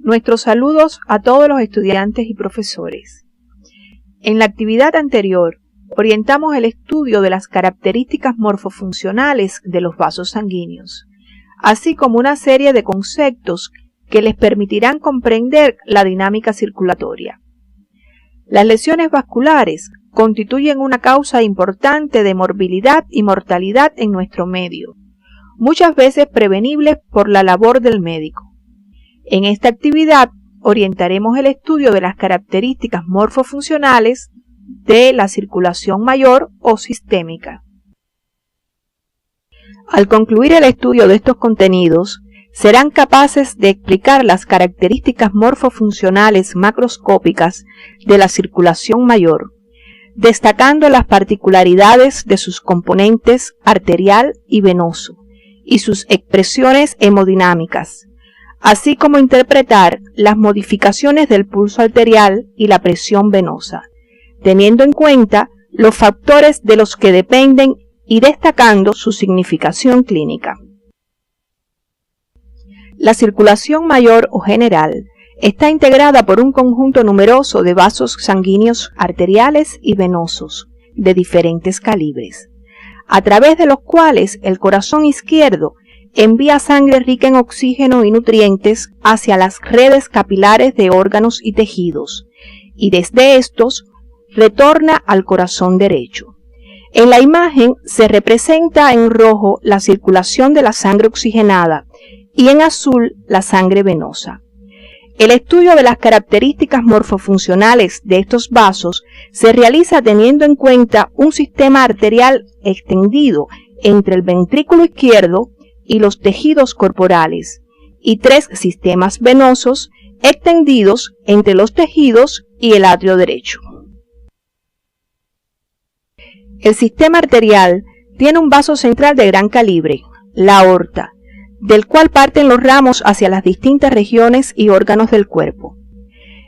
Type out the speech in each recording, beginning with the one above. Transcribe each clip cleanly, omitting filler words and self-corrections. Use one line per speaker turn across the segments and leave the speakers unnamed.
Nuestros saludos a todos los estudiantes y profesores. En la actividad anterior, orientamos el estudio de las características morfofuncionales de los vasos sanguíneos, así como una serie de conceptos que les permitirán comprender la dinámica circulatoria. Las lesiones vasculares constituyen una causa importante de morbilidad y mortalidad en nuestro medio, muchas veces prevenibles por la labor del médico. En esta actividad orientaremos el estudio de las características morfofuncionales de la circulación mayor o sistémica. Al concluir el estudio de estos contenidos, serán capaces de explicar las características morfofuncionales macroscópicas de la circulación mayor, destacando las particularidades de sus componentes arterial y venoso y sus expresiones hemodinámicas, así como interpretar las modificaciones del pulso arterial y la presión venosa, teniendo en cuenta los factores de los que dependen y destacando su significación clínica. La circulación mayor o general está integrada por un conjunto numeroso de vasos sanguíneos arteriales y venosos de diferentes calibres, a través de los cuales el corazón izquierdo envía sangre rica en oxígeno y nutrientes hacia las redes capilares de órganos y tejidos, y desde estos retorna al corazón derecho. En la imagen se representa en rojo la circulación de la sangre oxigenada y en azul la sangre venosa. El estudio de las características morfofuncionales de estos vasos se realiza teniendo en cuenta un sistema arterial extendido entre el ventrículo izquierdo y los tejidos corporales, y 3 sistemas venosos extendidos entre los tejidos y el atrio derecho. El sistema arterial tiene un vaso central de gran calibre, la aorta, del cual parten los ramos hacia las distintas regiones y órganos del cuerpo.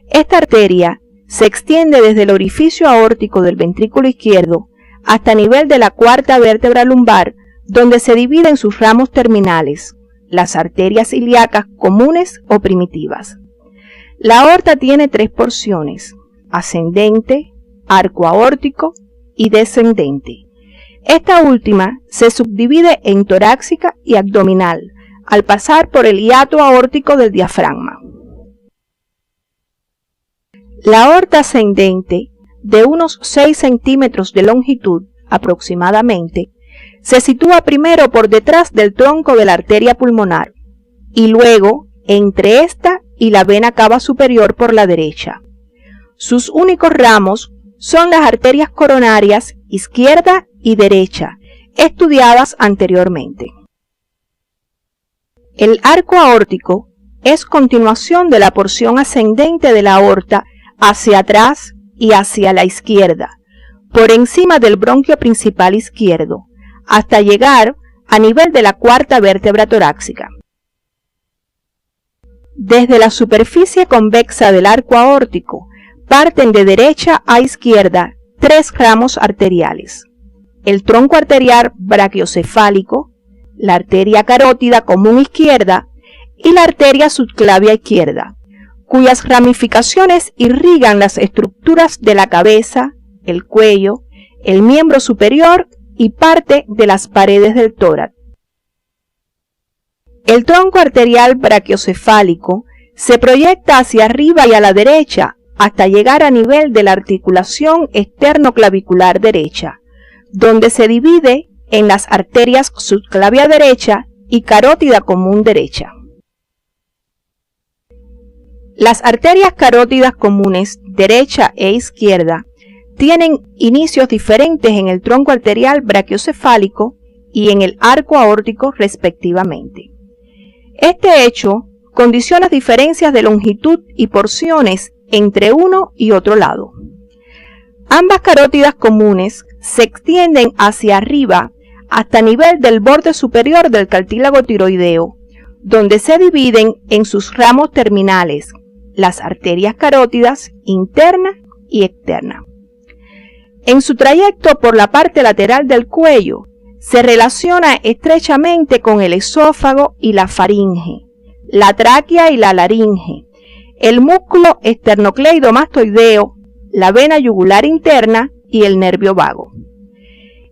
Esta arteria se extiende desde el orificio aórtico del ventrículo izquierdo hasta nivel de la 4ª vértebra lumbar, donde se divide en sus ramos terminales, las arterias ilíacas comunes o primitivas. La aorta tiene 3 porciones, ascendente, arco aórtico y descendente. Esta última se subdivide en torácica y abdominal, al pasar por el hiato aórtico del diafragma. La aorta ascendente, de unos 6 centímetros de longitud aproximadamente, se sitúa primero por detrás del tronco de la arteria pulmonar y luego entre esta y la vena cava superior por la derecha. Sus únicos ramos son las arterias coronarias izquierda y derecha, estudiadas anteriormente. El arco aórtico es continuación de la porción ascendente de la aorta hacia atrás y hacia la izquierda, por encima del bronquio principal izquierdo, hasta llegar a nivel de la 4ª vértebra torácica. Desde la superficie convexa del arco aórtico parten de derecha a izquierda 3 ramos arteriales: el tronco arterial brachiocefálico, la arteria carótida común izquierda y la arteria subclavia izquierda, cuyas ramificaciones irrigan las estructuras de la cabeza, el cuello, el miembro superior y parte de las paredes del tórax. El tronco arterial brachiocefálico se proyecta hacia arriba y a la derecha hasta llegar a nivel de la articulación esternoclavicular derecha, donde se divide en las arterias subclavia derecha y carótida común derecha. Las arterias carótidas comunes derecha e izquierda tienen inicios diferentes en el tronco arterial brachiocefálico y en el arco aórtico respectivamente. Este hecho condiciona diferencias de longitud y porciones entre uno y otro lado. Ambas carótidas comunes se extienden hacia arriba hasta nivel del borde superior del cartílago tiroideo, donde se dividen en sus ramos terminales, las arterias carótidas interna y externa. En su trayecto por la parte lateral del cuello, se relaciona estrechamente con el esófago y la faringe, la tráquea y la laringe, el músculo esternocleidomastoideo, la vena yugular interna y el nervio vago.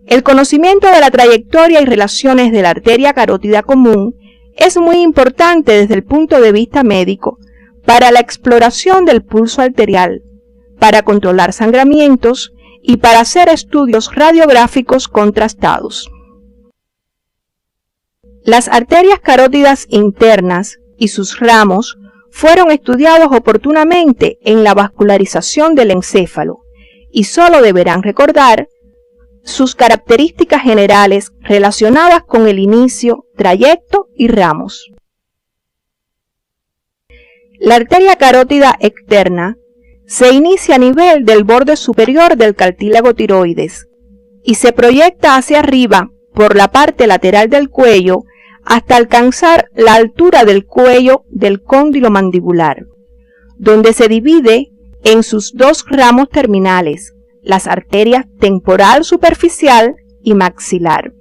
El conocimiento de la trayectoria y relaciones de la arteria carótida común es muy importante desde el punto de vista médico para la exploración del pulso arterial, para controlar sangramientos y para hacer estudios radiográficos contrastados. Las arterias carótidas internas y sus ramos fueron estudiados oportunamente en la vascularización del encéfalo y solo deberán recordar sus características generales relacionadas con el inicio, trayecto y ramos. La arteria carótida externa se inicia a nivel del borde superior del cartílago tiroides y se proyecta hacia arriba por la parte lateral del cuello hasta alcanzar la altura del cuello del cóndilo mandibular, donde se divide en sus dos ramos terminales, las arterias temporal superficial y maxilar.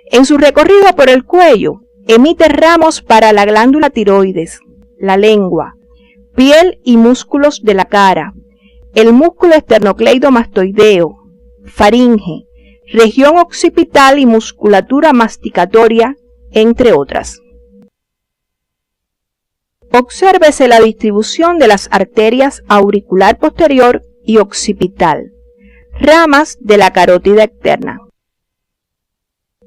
En su recorrido por el cuello, emite ramos para la glándula tiroides, la lengua, piel y músculos de la cara, el músculo esternocleidomastoideo, faringe, región occipital y musculatura masticatoria, entre otras. Obsérvese la distribución de las arterias auricular posterior y occipital, ramas de la carótida externa.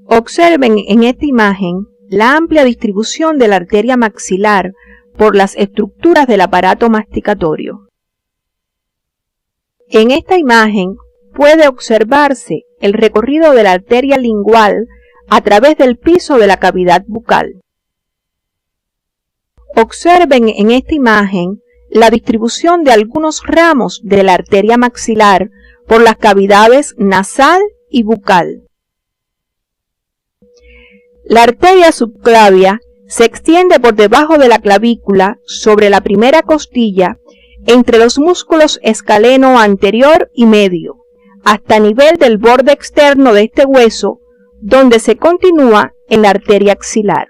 Observen en esta imagen la amplia distribución de la arteria maxilar por las estructuras del aparato masticatorio. En esta imagen puede observarse el recorrido de la arteria lingual a través del piso de la cavidad bucal. Observen en esta imagen la distribución de algunos ramos de la arteria maxilar por las cavidades nasal y bucal. La arteria subclavia se extiende por debajo de la clavícula sobre la primera costilla entre los músculos escaleno anterior y medio, hasta nivel del borde externo de este hueso, donde se continúa en la arteria axilar.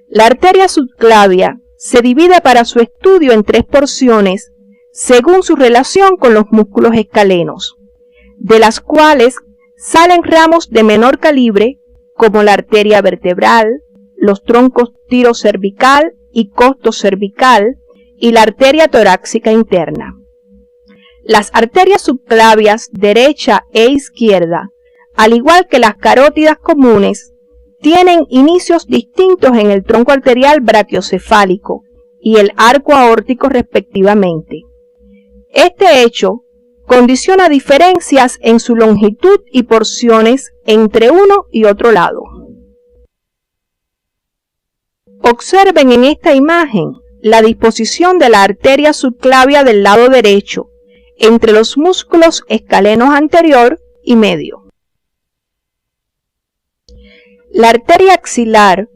La arteria subclavia se divide para su estudio en tres porciones según su relación con los músculos escalenos, de las cuales salen ramos de menor calibre como la arteria vertebral, los troncos tirocervical y costocervical y la arteria torácica interna. Las arterias subclavias derecha e izquierda, al igual que las carótidas comunes, tienen inicios distintos en el tronco arterial brachiocefálico y el arco aórtico respectivamente. Este hecho condiciona diferencias en su longitud y porciones entre uno y otro lado. Observen en esta imagen la disposición de la arteria subclavia del lado derecho entre los músculos escalenos anterior y medio. La arteria axilar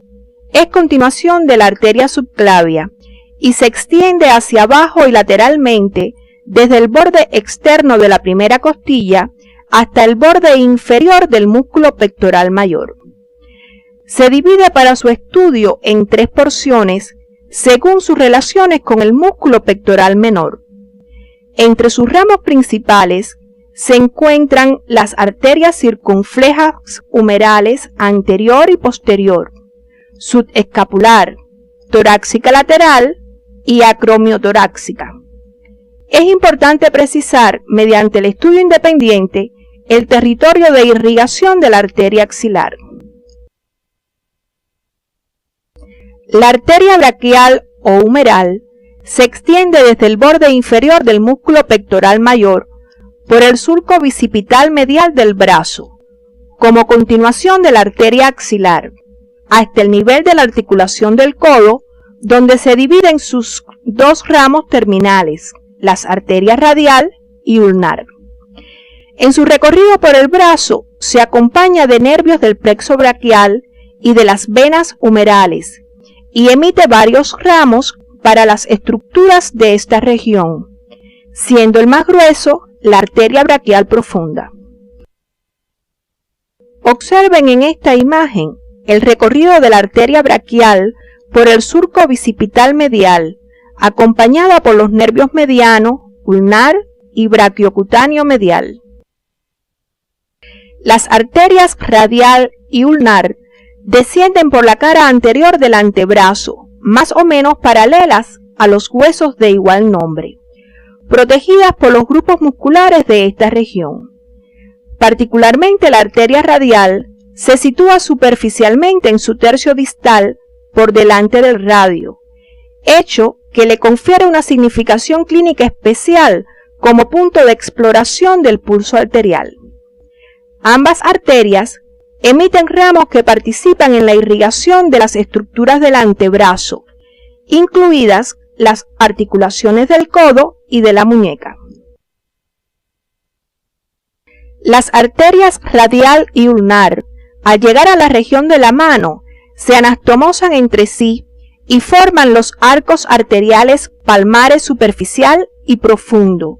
es continuación de la arteria subclavia y se extiende hacia abajo y lateralmente desde el borde externo de la primera costilla hasta el borde inferior del músculo pectoral mayor. Se divide para su estudio en tres porciones según sus relaciones con el músculo pectoral menor. Entre sus ramos principales se encuentran las arterias circunflejas humerales anterior y posterior, subescapular, torácica lateral y acromiotorácica. Es importante precisar, mediante el estudio independiente, el territorio de irrigación de la arteria axilar. La arteria braquial o humeral se extiende desde el borde inferior del músculo pectoral mayor por el surco bicipital medial del brazo, como continuación de la arteria axilar, hasta el nivel de la articulación del codo, donde se dividen sus dos ramos terminales, las arterias radial y ulnar. En su recorrido por el brazo se acompaña de nervios del plexo braquial y de las venas humerales, y emite varios ramos para las estructuras de esta región, siendo el más grueso la arteria braquial profunda. Observen en esta imagen el recorrido de la arteria braquial por el surco bicipital medial acompañada por los nervios mediano, ulnar y braquiocutáneo medial. Las arterias radial y ulnar descienden por la cara anterior del antebrazo, más o menos paralelas a los huesos de igual nombre, protegidas por los grupos musculares de esta región. Particularmente la arteria radial se sitúa superficialmente en su tercio distal por delante del radio, hecho que le confiere una significación clínica especial como punto de exploración del pulso arterial. Ambas arterias emiten ramos que participan en la irrigación de las estructuras del antebrazo, incluidas las articulaciones del codo y de la muñeca. Las arterias radial y ulnar, al llegar a la región de la mano, se anastomosan entre sí y forman los arcos arteriales palmares superficial y profundo.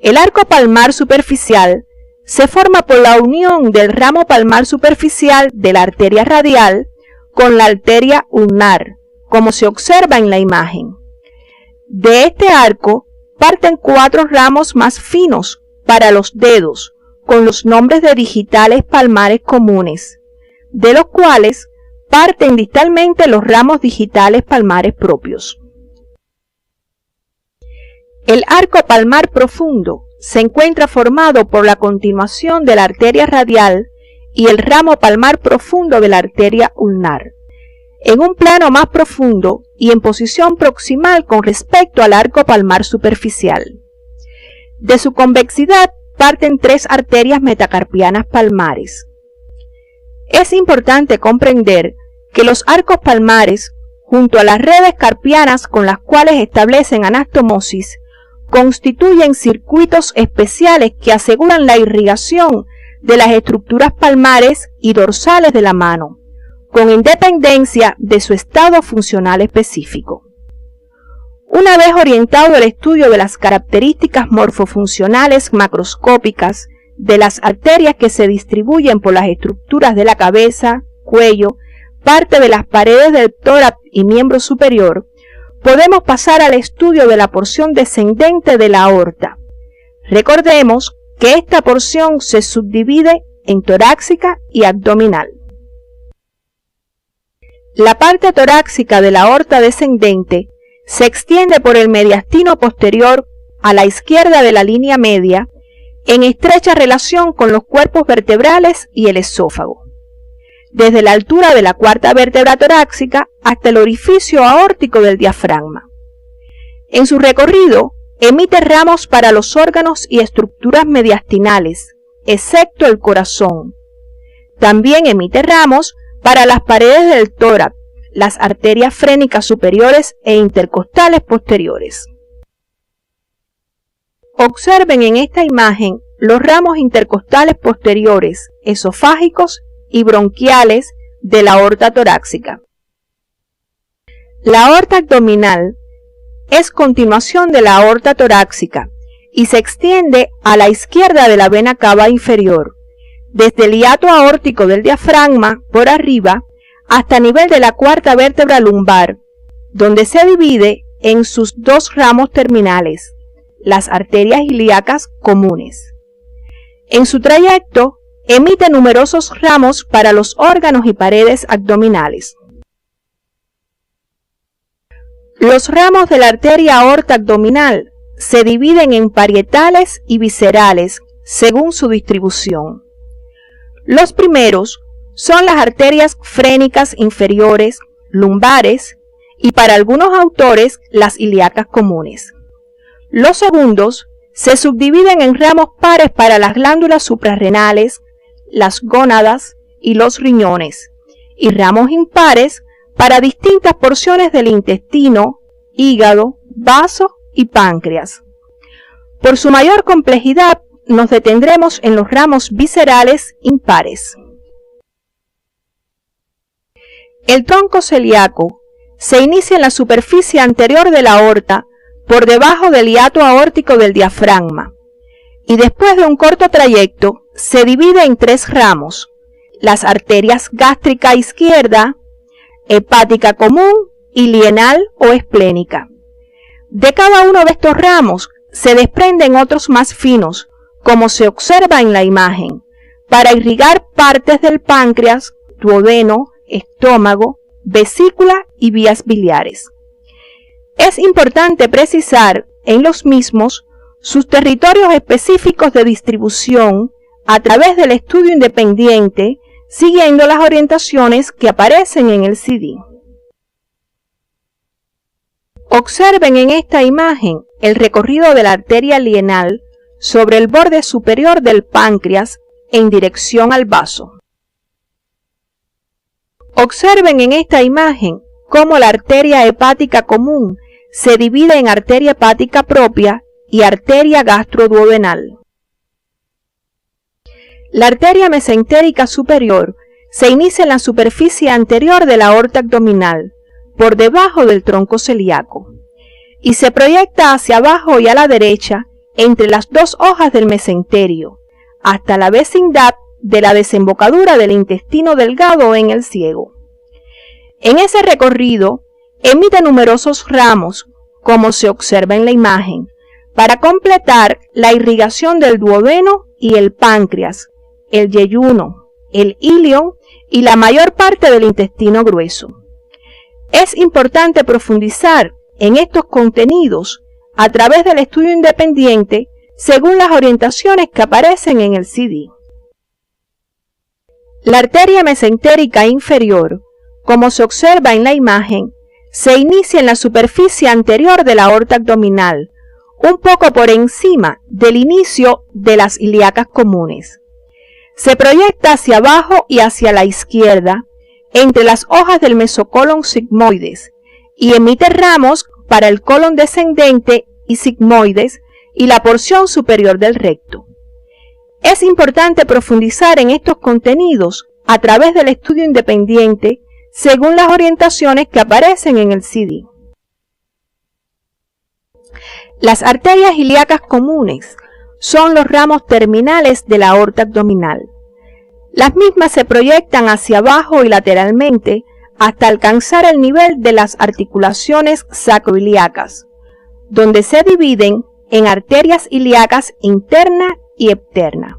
El arco palmar superficial se forma por la unión del ramo palmar superficial de la arteria radial con la arteria ulnar, como se observa en la imagen. De este arco parten 4 ramos más finos para los dedos, con los nombres de digitales palmares comunes, de los cuales parten distalmente los ramos digitales palmares propios. El arco palmar profundo se encuentra formado por la continuación de la arteria radial y el ramo palmar profundo de la arteria ulnar, en un plano más profundo y en posición proximal con respecto al arco palmar superficial. De su convexidad parten 3 arterias metacarpianas palmares. Es importante comprender que los arcos palmares, junto a las redes carpianas con las cuales establecen anastomosis, constituyen circuitos especiales que aseguran la irrigación de las estructuras palmares y dorsales de la mano, con independencia de su estado funcional específico. Una vez orientado el estudio de las características morfofuncionales macroscópicas de las arterias que se distribuyen por las estructuras de la cabeza, cuello, parte de las paredes del tórax y miembro superior, podemos pasar al estudio de la porción descendente de la aorta. Recordemos que esta porción se subdivide en torácica y abdominal. La parte torácica de la aorta descendente se extiende por el mediastino posterior a la izquierda de la línea media, en estrecha relación con los cuerpos vertebrales y el esófago, desde la altura de la 4ª vértebra torácica hasta el orificio aórtico del diafragma. En su recorrido, emite ramos para los órganos y estructuras mediastinales, excepto el corazón. También emite ramos para las paredes del tórax, las arterias frénicas superiores e intercostales posteriores. Observen en esta imagen los ramos intercostales posteriores, esofágicos y bronquiales de la aorta torácica. La aorta abdominal es continuación de la aorta torácica y se extiende a la izquierda de la vena cava inferior, desde el hiato aórtico del diafragma por arriba hasta nivel de la 4ª vértebra lumbar, donde se divide en sus 2 ramos terminales, las arterias ilíacas comunes. En su trayecto, emite numerosos ramos para los órganos y paredes abdominales. Los ramos de la arteria aorta abdominal se dividen en parietales y viscerales según su distribución. Los primeros son las arterias frénicas inferiores, lumbares y para algunos autores las ilíacas comunes. Los segundos se subdividen en ramos pares para las glándulas suprarrenales, las gónadas y los riñones, y ramos impares para distintas porciones del intestino, hígado, vaso y páncreas. Por su mayor complejidad, nos detendremos en los ramos viscerales impares. El tronco celíaco se inicia en la superficie anterior de la aorta, por debajo del hiato aórtico del diafragma, y después de un corto trayecto se divide en 3 ramos: las arterias gástrica izquierda, hepática común y lienal o esplénica, De cada uno de estos ramos se desprenden otros más finos, como se observa en la imagen, para irrigar partes del páncreas, duodeno, estómago, vesícula y vías biliares. Es importante precisar en los mismos sus territorios específicos de distribución a través del estudio independiente, siguiendo las orientaciones que aparecen en el CD. Observen en esta imagen el recorrido de la arteria lienal sobre el borde superior del páncreas en dirección al vaso. Observen en esta imagen cómo la arteria hepática común se divide en arteria hepática propia y arteria gastroduodenal. La arteria mesentérica superior se inicia en la superficie anterior de la aorta abdominal, por debajo del tronco celíaco, y se proyecta hacia abajo y a la derecha entre las dos hojas del mesenterio, hasta la vecindad de la desembocadura del intestino delgado en el ciego. En ese recorrido emite numerosos ramos, como se observa en la imagen, para completar la irrigación del duodeno y el páncreas, el yeyuno, el ilion y la mayor parte del intestino grueso. Es importante profundizar en estos contenidos a través del estudio independiente según las orientaciones que aparecen en el CD. La arteria mesentérica inferior, como se observa en la imagen, se inicia en la superficie anterior de la aorta abdominal, un poco por encima del inicio de las ilíacas comunes. Se proyecta hacia abajo y hacia la izquierda, entre las hojas del mesocolon sigmoides, y emite ramos para el colon descendente y sigmoides y la porción superior del recto. Es importante profundizar en estos contenidos a través del estudio independiente según las orientaciones que aparecen en el CD. Las arterias ilíacas comunes son los ramos terminales de la aorta abdominal. Las mismas se proyectan hacia abajo y lateralmente hasta alcanzar el nivel de las articulaciones sacroilíacas, donde se dividen en arterias ilíacas interna y externa.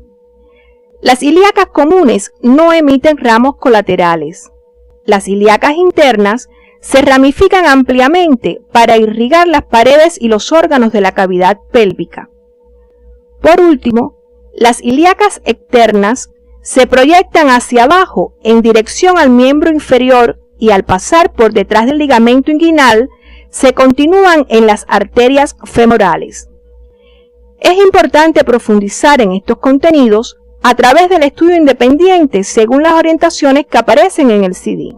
Las ilíacas comunes no emiten ramos colaterales. Las ilíacas internas se ramifican ampliamente para irrigar las paredes y los órganos de la cavidad pélvica. Por último, las ilíacas externas se proyectan hacia abajo en dirección al miembro inferior y al pasar por detrás del ligamento inguinal se continúan en las arterias femorales. Es importante profundizar en estos contenidos a través del estudio independiente según las orientaciones que aparecen en el CD.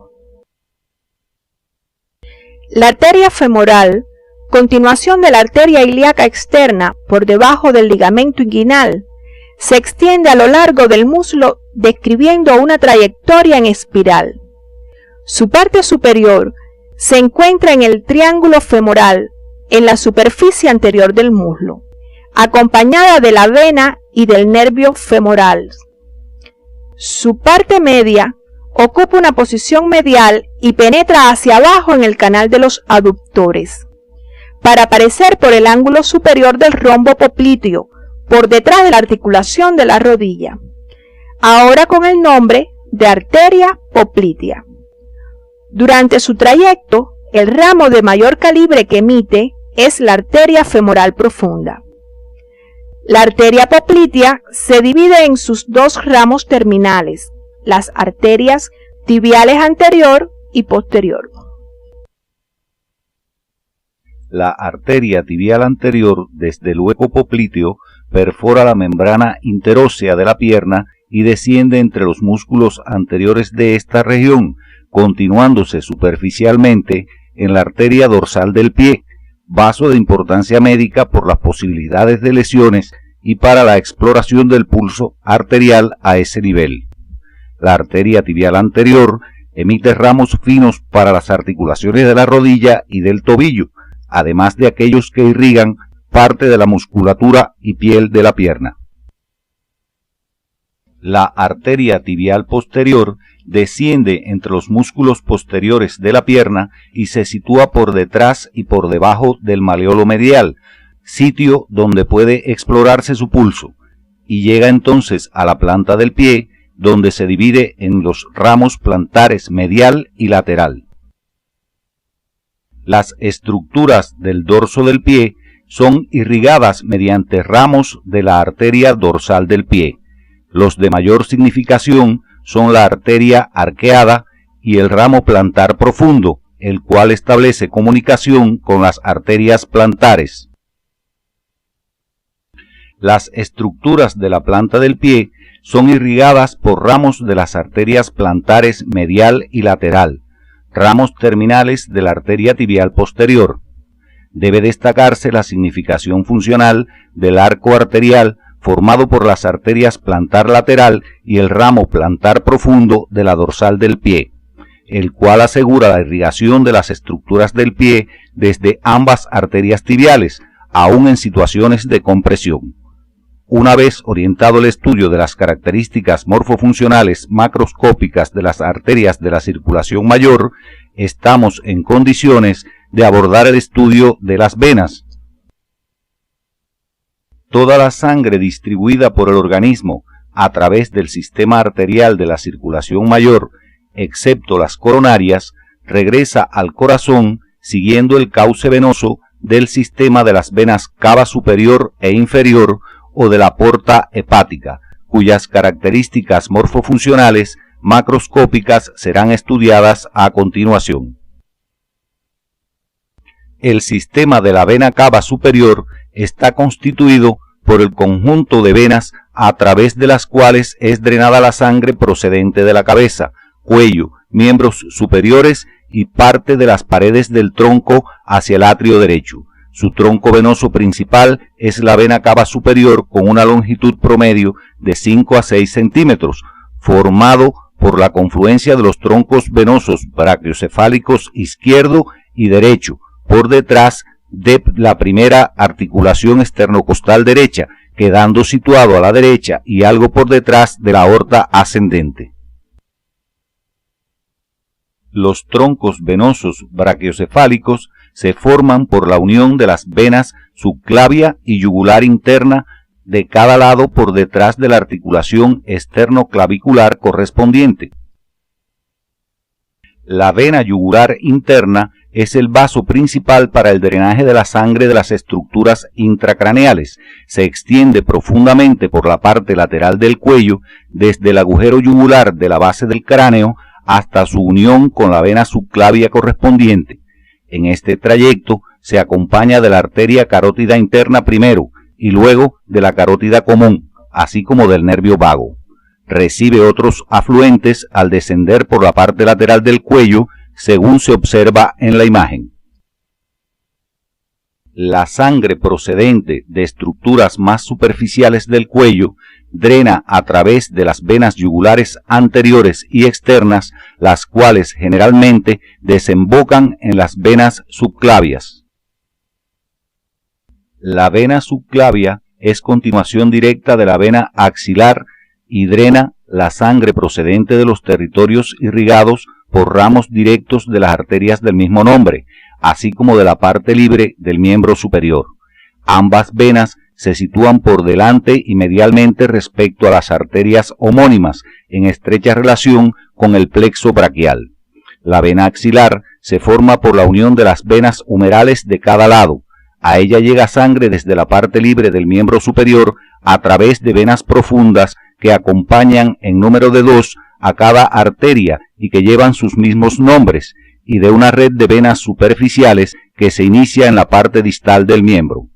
La arteria femoral, continuación de la arteria ilíaca externa por debajo del ligamento inguinal, se extiende a lo largo del muslo describiendo una trayectoria en espiral. Su parte superior se encuentra en el triángulo femoral, en la superficie anterior del muslo, acompañada de la vena y del nervio femoral. Su parte media ocupa una posición medial y penetra hacia abajo en el canal de los aductores, para aparecer por el ángulo superior del rombo popliteo, por detrás de la articulación de la rodilla, ahora con el nombre de arteria poplitea. Durante su trayecto, el ramo de mayor calibre que emite es la arteria femoral profunda. La arteria poplitea se divide en sus dos ramos terminales, las arterias tibiales anterior y posterior.
La arteria tibial anterior, desde el hueco popliteo, perfora la membrana interósea de la pierna y desciende entre los músculos anteriores de esta región, continuándose superficialmente en la arteria dorsal del pie, vaso de importancia médica por las posibilidades de lesiones y para la exploración del pulso arterial a ese nivel. La arteria tibial anterior emite ramos finos para las articulaciones de la rodilla y del tobillo, además de aquellos que irrigan parte de la musculatura y piel de la pierna. La arteria tibial posterior desciende entre los músculos posteriores de la pierna y se sitúa por detrás y por debajo del maleolo medial, sitio donde puede explorarse su pulso, y llega entonces a la planta del pie, donde se divide en los ramos plantares medial y lateral. Las estructuras del dorso del pie son irrigadas mediante ramos de la arteria dorsal del pie. Los de mayor significación son la arteria arqueada y el ramo plantar profundo, el cual establece comunicación con las arterias plantares. Las estructuras de la planta del pie son irrigadas por ramos de las arterias plantares medial y lateral, ramos terminales de la arteria tibial posterior. Debe destacarse la significación funcional del arco arterial formado por las arterias plantar lateral y el ramo plantar profundo de la dorsal del pie, el cual asegura la irrigación de las estructuras del pie desde ambas arterias tibiales, aun en situaciones de compresión. Una vez orientado el estudio de las características morfofuncionales macroscópicas de las arterias de la circulación mayor, estamos en condiciones de abordar el estudio de las venas. Toda la sangre distribuida por el organismo a través del sistema arterial de la circulación mayor, excepto las coronarias, regresa al corazón siguiendo el cauce venoso del sistema de las venas cava superior e inferior o de la porta hepática, cuyas características morfofuncionales macroscópicas serán estudiadas a continuación. El sistema de la vena cava superior está constituido por el conjunto de venas a través de las cuales es drenada la sangre procedente de la cabeza, cuello, miembros superiores y parte de las paredes del tronco hacia el atrio derecho. Su tronco venoso principal es la vena cava superior con una longitud promedio de 5 a 6 centímetros, formado por la confluencia de los troncos venosos brachiocefálicos izquierdo y derecho, por detrás de la primera articulación esternocostal derecha, quedando situado a la derecha y algo por detrás de la aorta ascendente. Los troncos venosos brachiocefálicos se forman por la unión de las venas subclavia y yugular interna de cada lado por detrás de la articulación esternoclavicular correspondiente. La vena yugular interna es el vaso principal para el drenaje de la sangre de las estructuras intracraneales. Se extiende profundamente por la parte lateral del cuello, desde el agujero yugular de la base del cráneo hasta su unión con la vena subclavia correspondiente. En este trayecto se acompaña de la arteria carótida interna primero y luego de la carótida común, así como del nervio vago. Recibe otros afluentes al descender por la parte lateral del cuello, según se observa en la imagen. La sangre procedente de estructuras más superficiales del cuello drena a través de las venas yugulares anteriores y externas, las cuales generalmente desembocan en las venas subclavias. La vena subclavia es continuación directa de la vena axilar y drena la sangre procedente de los territorios irrigados por ramos directos de las arterias del mismo nombre, así como de la parte libre del miembro superior. Ambas venas se sitúan por delante y medialmente respecto a las arterias homónimas, en estrecha relación con el plexo braquial. La vena axilar se forma por la unión de las venas humerales de cada lado. A ella llega sangre desde la parte libre del miembro superior a través de venas profundas que acompañan en número de 2 a cada arteria y que llevan sus mismos nombres, y de una red de venas superficiales que se inicia en la parte distal del miembro.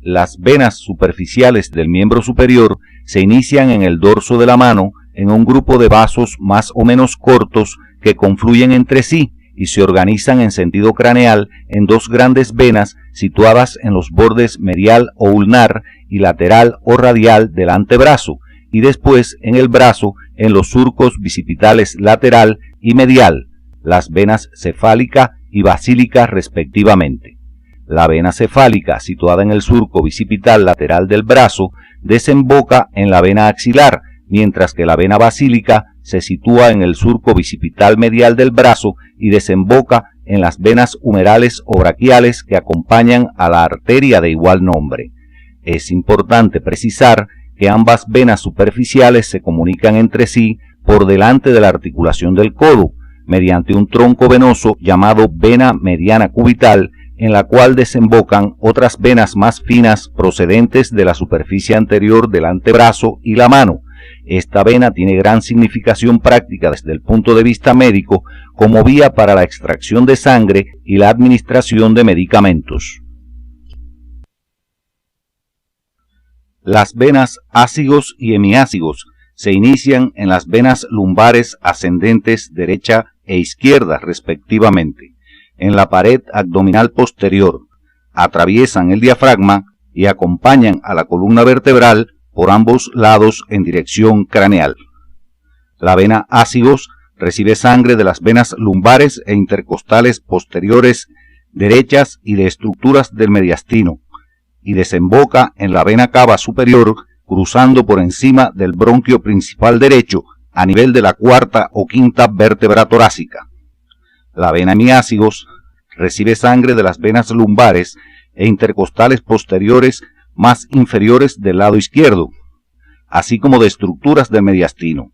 Las venas superficiales del miembro superior se inician en el dorso de la mano en un grupo de vasos más o menos cortos que confluyen entre sí y se organizan en sentido craneal en dos grandes venas situadas en los bordes medial o ulnar y lateral o radial del antebrazo, y después en el brazo en los surcos bicipitales lateral y medial, las venas cefálica y basílica respectivamente. La vena cefálica, situada en el surco bicipital lateral del brazo, desemboca en la vena axilar, mientras que la vena basílica se sitúa en el surco bicipital medial del brazo y desemboca en las venas humerales o braquiales que acompañan a la arteria de igual nombre. Es importante precisar que ambas venas superficiales se comunican entre sí por delante de la articulación del codo, mediante un tronco venoso llamado vena mediana cubital, en la cual desembocan otras venas más finas procedentes de la superficie anterior del antebrazo y la mano. Esta vena tiene gran significación práctica desde el punto de vista médico como vía para la extracción de sangre y la administración de medicamentos. Las venas ácigos y hemiácigos se inician en las venas lumbares ascendentes derecha e izquierda respectivamente, en la pared abdominal posterior, atraviesan el diafragma y acompañan a la columna vertebral por ambos lados en dirección craneal. La vena ácigos recibe sangre de las venas lumbares e intercostales posteriores derechas y de estructuras del mediastino, y desemboca en la vena cava superior cruzando por encima del bronquio principal derecho a nivel de la cuarta o quinta vértebra torácica. La vena hemiácigos recibe sangre de las venas lumbares e intercostales posteriores más inferiores del lado izquierdo, así como de estructuras del mediastino.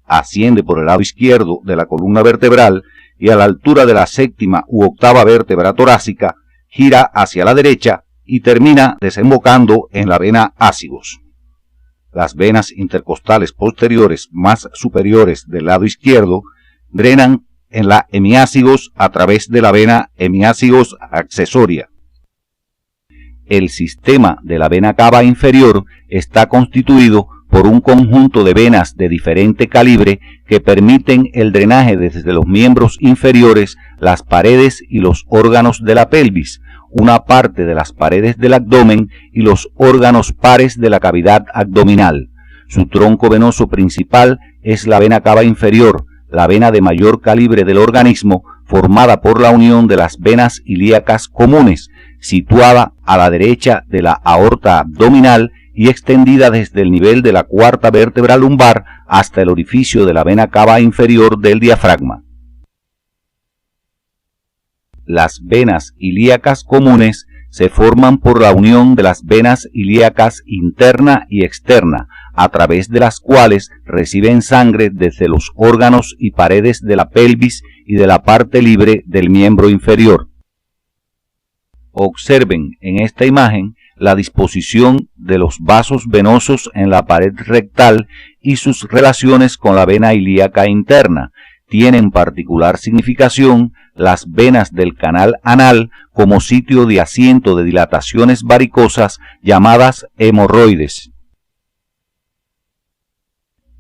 Asciende por el lado izquierdo de la columna vertebral y a la altura de la séptima u octava vértebra torácica, gira hacia la derecha y termina desembocando en la vena ácigos. Las venas intercostales posteriores más superiores del lado izquierdo drenan en la hemiácigos a través de la vena hemiácigos accesoria. El sistema de la vena cava inferior está constituido por un conjunto de venas de diferente calibre que permiten el drenaje desde los miembros inferiores, las paredes y los órganos de la pelvis, una parte de las paredes del abdomen y los órganos pares de la cavidad abdominal. Su tronco venoso principal es la vena cava inferior, la vena de mayor calibre del organismo, formada por la unión de las venas ilíacas comunes, situada a la derecha de la aorta abdominal y extendida desde el nivel de la cuarta vértebra lumbar hasta el orificio de la vena cava inferior del diafragma. Las venas ilíacas comunes se forman por la unión de las venas ilíacas interna y externa, a través de las cuales reciben sangre desde los órganos y paredes de la pelvis y de la parte libre del miembro inferior. Observen en esta imagen la disposición de los vasos venosos en la pared rectal y sus relaciones con la vena ilíaca interna. Tienen particular significación las venas del canal anal como sitio de asiento de dilataciones varicosas llamadas hemorroides.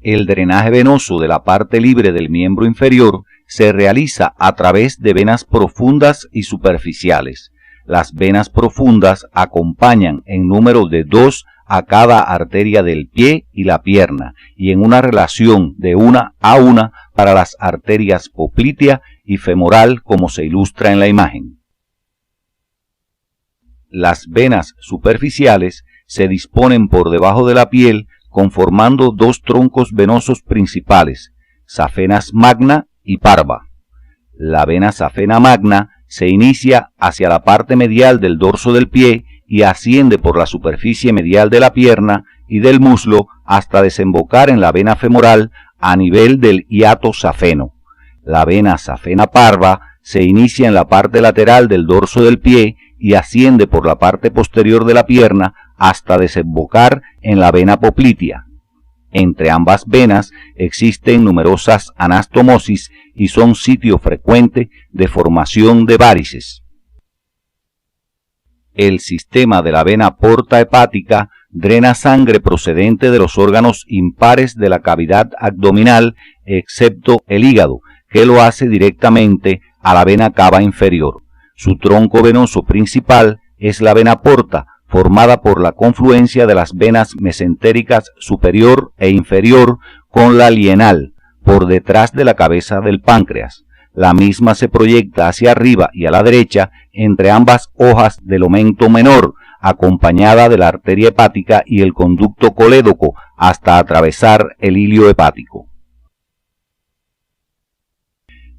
El drenaje venoso de la parte libre del miembro inferior se realiza a través de venas profundas y superficiales. Las venas profundas acompañan en número de 2 a cada arteria del pie y la pierna y en una relación de 1 a 1 para las arterias poplitea y femoral, como se ilustra en la imagen. Las venas superficiales se disponen por debajo de la piel conformando dos troncos venosos principales, safenas magna y parva. La vena safena magna se inicia hacia la parte medial del dorso del pie y asciende por la superficie medial de la pierna y del muslo hasta desembocar en la vena femoral a nivel del hiato safeno. La vena safena parva se inicia en la parte lateral del dorso del pie y asciende por la parte posterior de la pierna hasta desembocar en la vena poplitea. Entre ambas venas existen numerosas anastomosis y son sitio frecuente de formación de varices. El sistema de la vena porta hepática drena sangre procedente de los órganos impares de la cavidad abdominal, excepto el hígado, que lo hace directamente a la vena cava inferior. Su tronco venoso principal es la vena porta, formada por la confluencia de las venas mesentéricas superior e inferior con la lienal, por detrás de la cabeza del páncreas. la misma se proyecta hacia arriba y a la derecha entre ambas hojas del omento menor, acompañada de la arteria hepática y el conducto colédoco hasta atravesar el hilio hepático.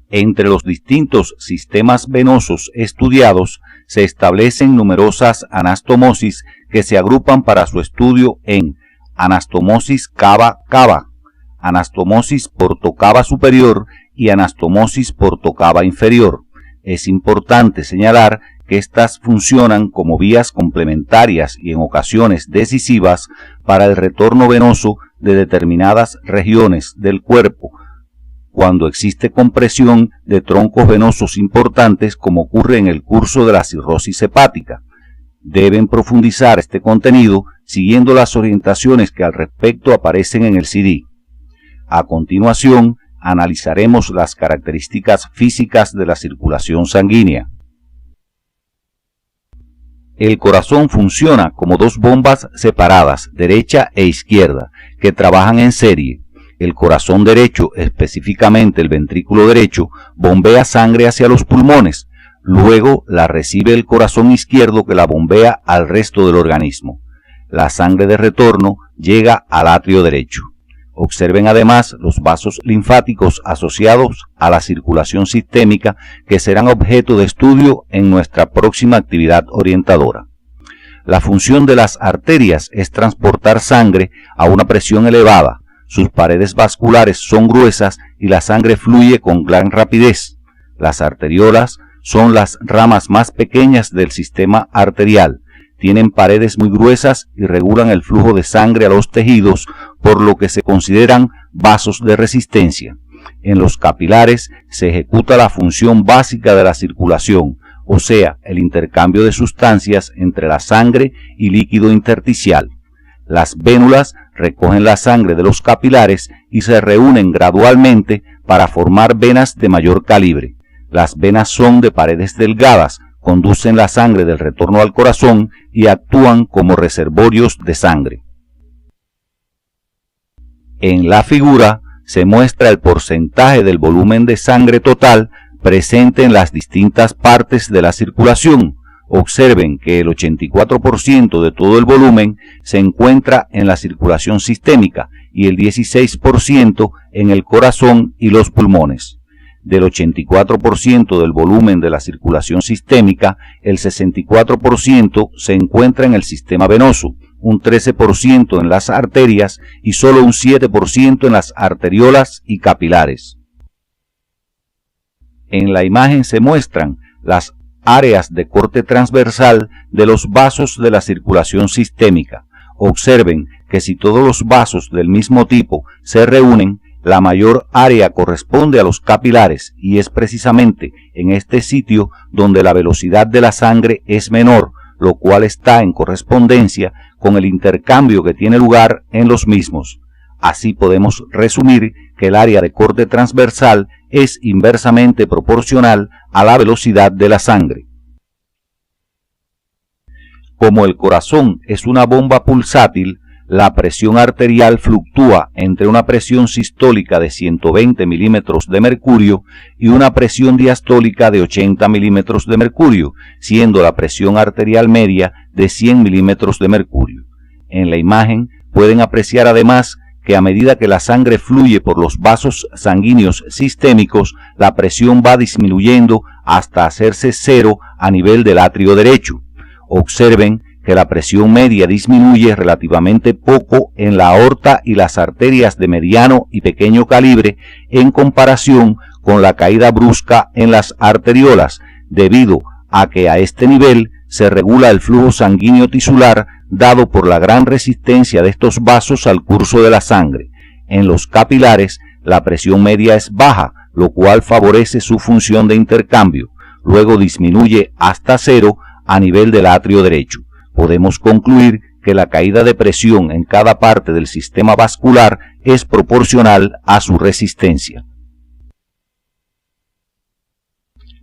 Entre los distintos sistemas venosos estudiados se establecen numerosas anastomosis que se agrupan para su estudio en anastomosis cava-cava, anastomosis portocava superior y anastomosis portocava inferior. Es importante señalar que estas funcionan como vías complementarias y en ocasiones decisivas para el retorno venoso de determinadas regiones del cuerpo, cuando existe compresión de troncos venosos importantes, como ocurre en el curso de la cirrosis hepática. Deben profundizar este contenido siguiendo las orientaciones que al respecto aparecen en el CD. A continuación, analizaremos las características físicas de la circulación sanguínea. El corazón funciona como dos bombas separadas, derecha e izquierda, que trabajan en serie. El corazón derecho, específicamente el ventrículo derecho, bombea sangre hacia los pulmones. Luego la recibe el corazón izquierdo, que la bombea al resto del organismo. La sangre de retorno llega al atrio derecho. Observen además los vasos linfáticos asociados a la circulación sistémica, que serán objeto de estudio en nuestra próxima actividad orientadora. La función de las arterias es transportar sangre a una presión elevada. Sus paredes vasculares son gruesas y la sangre fluye con gran rapidez. Las arteriolas son las ramas más pequeñas del sistema arterial. Tienen paredes muy gruesas y regulan el flujo de sangre a los tejidos, por lo que se consideran vasos de resistencia. En los capilares se ejecuta la función básica de la circulación, o sea, el intercambio de sustancias entre la sangre y líquido intersticial. Las vénulas recogen la sangre de los capilares y se reúnen gradualmente para formar venas de mayor calibre. Las venas son de paredes delgadas, conducen la sangre del retorno al corazón y actúan como reservorios de sangre. En la figura se muestra el porcentaje del volumen de sangre total presente en las distintas partes de la circulación. Observen que el 84% de todo el volumen se encuentra en la circulación sistémica y el 16% en el corazón y los pulmones. Del 84% del volumen de la circulación sistémica, el 64% se encuentra en el sistema venoso, un 13% en las arterias y solo un 7% en las arteriolas y capilares. En la imagen se muestran las áreas de corte transversal de los vasos de la circulación sistémica. Observen que si todos los vasos del mismo tipo se reúnen, la mayor área corresponde a los capilares y es precisamente en este sitio donde la velocidad de la sangre es menor, lo cual está en correspondencia con el intercambio que tiene lugar en los mismos. Así podemos resumir que el área de corte transversal es inversamente proporcional a la velocidad de la sangre. Como el corazón es una bomba pulsátil, la presión arterial fluctúa entre una presión sistólica de 120 milímetros de mercurio y una presión diastólica de 80 milímetros de mercurio, siendo la presión arterial media de 100 milímetros de mercurio. En la imagen pueden apreciar además que a medida que la sangre fluye por los vasos sanguíneos sistémicos, la presión va disminuyendo hasta hacerse cero a nivel del atrio derecho. Observen que la presión media disminuye relativamente poco en la aorta y las arterias de mediano y pequeño calibre en comparación con la caída brusca en las arteriolas, debido a que a este nivel se regula el flujo sanguíneo tisular dado por la gran resistencia de estos vasos al curso de la sangre. En los capilares la presión media es baja, lo cual favorece su función de intercambio. Luego disminuye hasta cero a nivel del atrio derecho. Podemos concluir que la caída de presión en cada parte del sistema vascular es proporcional a su resistencia.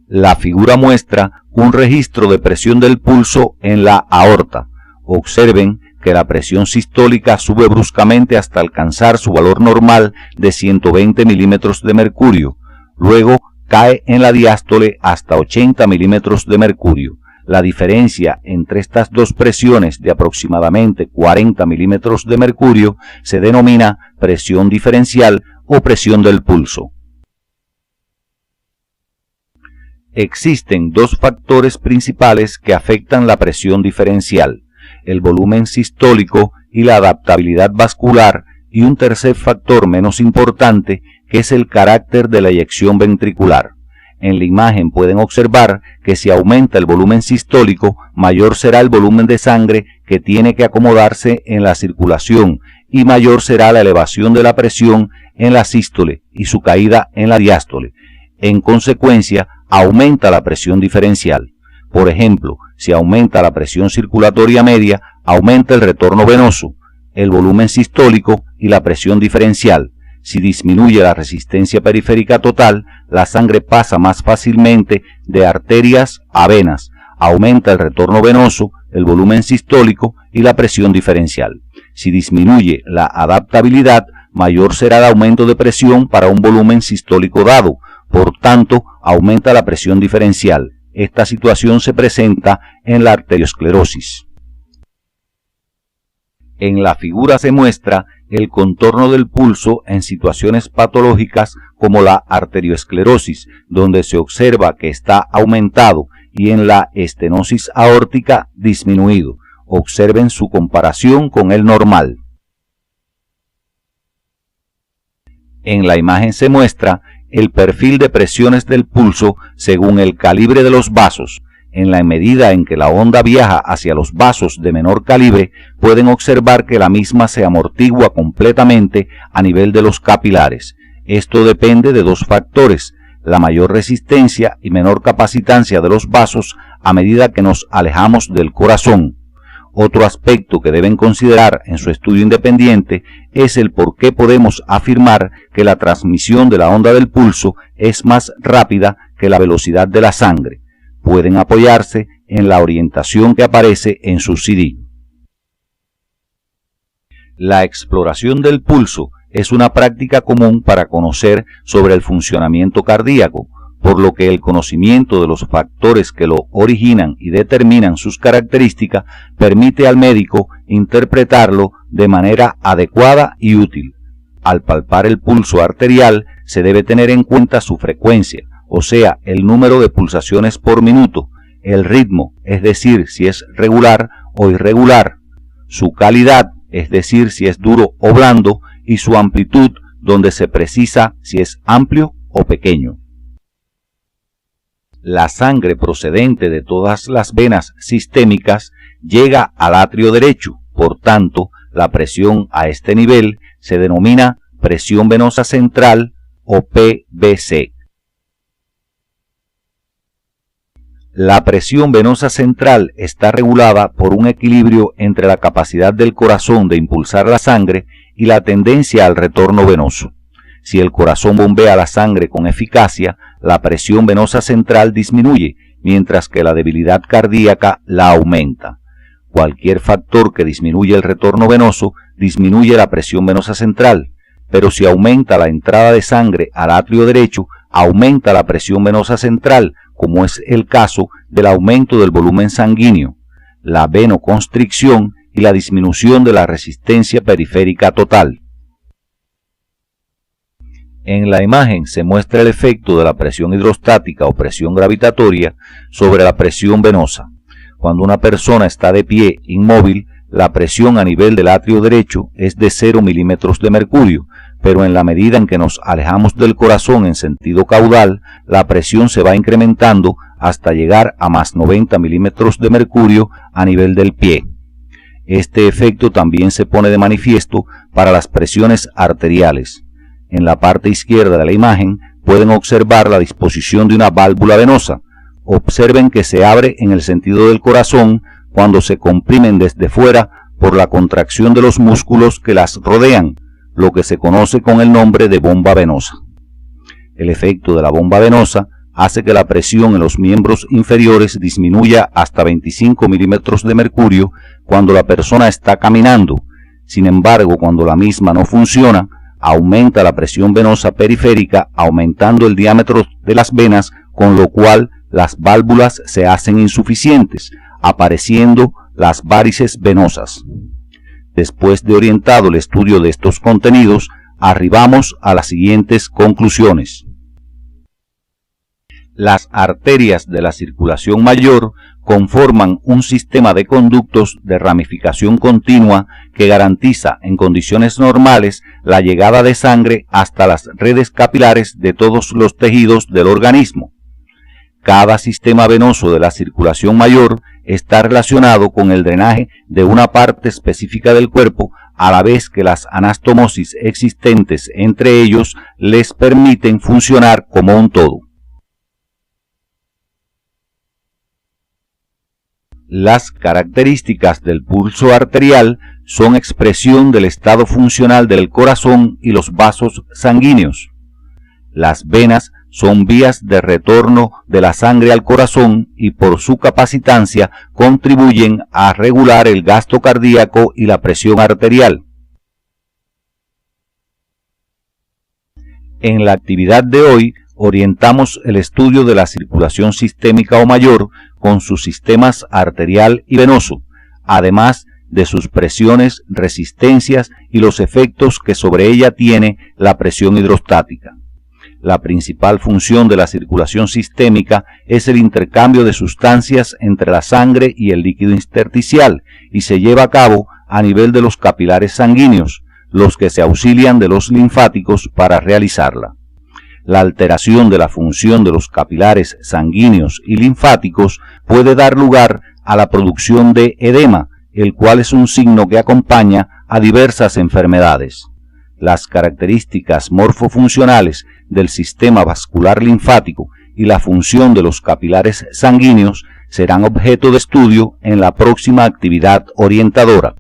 La figura muestra un registro de presión del pulso en la aorta. Observen que la presión sistólica sube bruscamente hasta alcanzar su valor normal de 120 milímetros de mercurio. Luego cae en la diástole hasta 80 milímetros de mercurio. La diferencia entre estas dos presiones de aproximadamente 40 milímetros de mercurio se denomina presión diferencial o presión del pulso. Existen dos factores principales que afectan la presión diferencial: el volumen sistólico y la adaptabilidad vascular, y un tercer factor menos importante que es el carácter de la eyección ventricular. En la imagen pueden observar que si aumenta el volumen sistólico, mayor será el volumen de sangre que tiene que acomodarse en la circulación y mayor será la elevación de la presión en la sístole y su caída en la diástole. En consecuencia, aumenta la presión diferencial. Por ejemplo, si aumenta la presión circulatoria media, aumenta el retorno venoso, el volumen sistólico y la presión diferencial. Si disminuye la resistencia periférica total, la sangre pasa más fácilmente de arterias a venas, aumenta el retorno venoso, el volumen sistólico y la presión diferencial. Si disminuye la adaptabilidad, mayor será el aumento de presión para un volumen sistólico dado, por tanto, aumenta la presión diferencial. Esta situación se presenta en la arteriosclerosis. En la figura se muestra el contorno del pulso en situaciones patológicas como la arteriosclerosis, donde se observa que está aumentado, y en la estenosis aórtica disminuido. Observen su comparación con el normal. En la imagen se muestra el perfil de presiones del pulso según el calibre de los vasos. En la medida en que la onda viaja hacia los vasos de menor calibre, pueden observar que la misma se amortigua completamente a nivel de los capilares. Esto depende de dos factores: la mayor resistencia y menor capacitancia de los vasos a medida que nos alejamos del corazón. Otro aspecto que deben considerar en su estudio independiente es el por qué podemos afirmar que la transmisión de la onda del pulso es más rápida que la velocidad de la sangre. Pueden apoyarse en la orientación que aparece en su CD. La exploración del pulso es una práctica común para conocer sobre el funcionamiento cardíaco, por lo que el conocimiento de los factores que lo originan y determinan sus características permite al médico interpretarlo de manera adecuada y útil. Al palpar el pulso arterial se debe tener en cuenta su frecuencia, o sea, el número de pulsaciones por minuto, el ritmo, es decir, si es regular o irregular, su calidad, es decir, si es duro o blando, y su amplitud, donde se precisa si es amplio o pequeño. La sangre procedente de todas las venas sistémicas llega al atrio derecho, por tanto, la presión a este nivel se denomina presión venosa central o PVC. La presión venosa central está regulada por un equilibrio entre la capacidad del corazón de impulsar la sangre y la tendencia al retorno venoso. Si el corazón bombea la sangre con eficacia, la presión venosa central disminuye, mientras que la debilidad cardíaca la aumenta. Cualquier factor que disminuya el retorno venoso disminuye la presión venosa central, pero si aumenta la entrada de sangre al atrio derecho, aumenta la presión venosa central, como es el caso del aumento del volumen sanguíneo, la venoconstricción y la disminución de la resistencia periférica total. En la imagen se muestra el efecto de la presión hidrostática o presión gravitatoria sobre la presión venosa. Cuando una persona está de pie, inmóvil, la presión a nivel del atrio derecho es de 0 milímetros de mercurio, pero en la medida en que nos alejamos del corazón en sentido caudal, la presión se va incrementando hasta llegar a más 90 milímetros de mercurio a nivel del pie. Este efecto también se pone de manifiesto para las presiones arteriales. En la parte izquierda de la imagen pueden observar la disposición de una válvula venosa. Observen que se abre en el sentido del corazón cuando se comprimen desde fuera por la contracción de los músculos que las rodean, lo que se conoce con el nombre de bomba venosa. El efecto de la bomba venosa hace que la presión en los miembros inferiores disminuya hasta 25 milímetros de mercurio cuando la persona está caminando. Sin embargo, cuando la misma no funciona, aumenta la presión venosa periférica, aumentando el diámetro de las venas, con lo cual las válvulas se hacen insuficientes, apareciendo las várices venosas. Después de orientado el estudio de estos contenidos, arribamos a las siguientes conclusiones. Las arterias de la circulación mayor conforman un sistema de conductos de ramificación continua que garantiza en condiciones normales la llegada de sangre hasta las redes capilares de todos los tejidos del organismo. Cada sistema venoso de la circulación mayor está relacionado con el drenaje de una parte específica del cuerpo, a la vez que las anastomosis existentes entre ellos les permiten funcionar como un todo. Las características del pulso arterial son expresión del estado funcional del corazón y los vasos sanguíneos. Las venas son vías de retorno de la sangre al corazón y por su capacitancia contribuyen a regular el gasto cardíaco y la presión arterial. En la actividad de hoy orientamos el estudio de la circulación sistémica o mayor con sus sistemas arterial y venoso, además de sus presiones, resistencias y los efectos que sobre ella tiene la presión hidrostática. La principal función de la circulación sistémica es el intercambio de sustancias entre la sangre y el líquido intersticial y se lleva a cabo a nivel de los capilares sanguíneos, los que se auxilian de los linfáticos para realizarla. La alteración de la función de los capilares sanguíneos y linfáticos puede dar lugar a la producción de edema, el cual es un signo que acompaña a diversas enfermedades. Las características morfofuncionales del sistema vascular linfático y la función de los capilares sanguíneos serán objeto de estudio en la próxima actividad orientadora.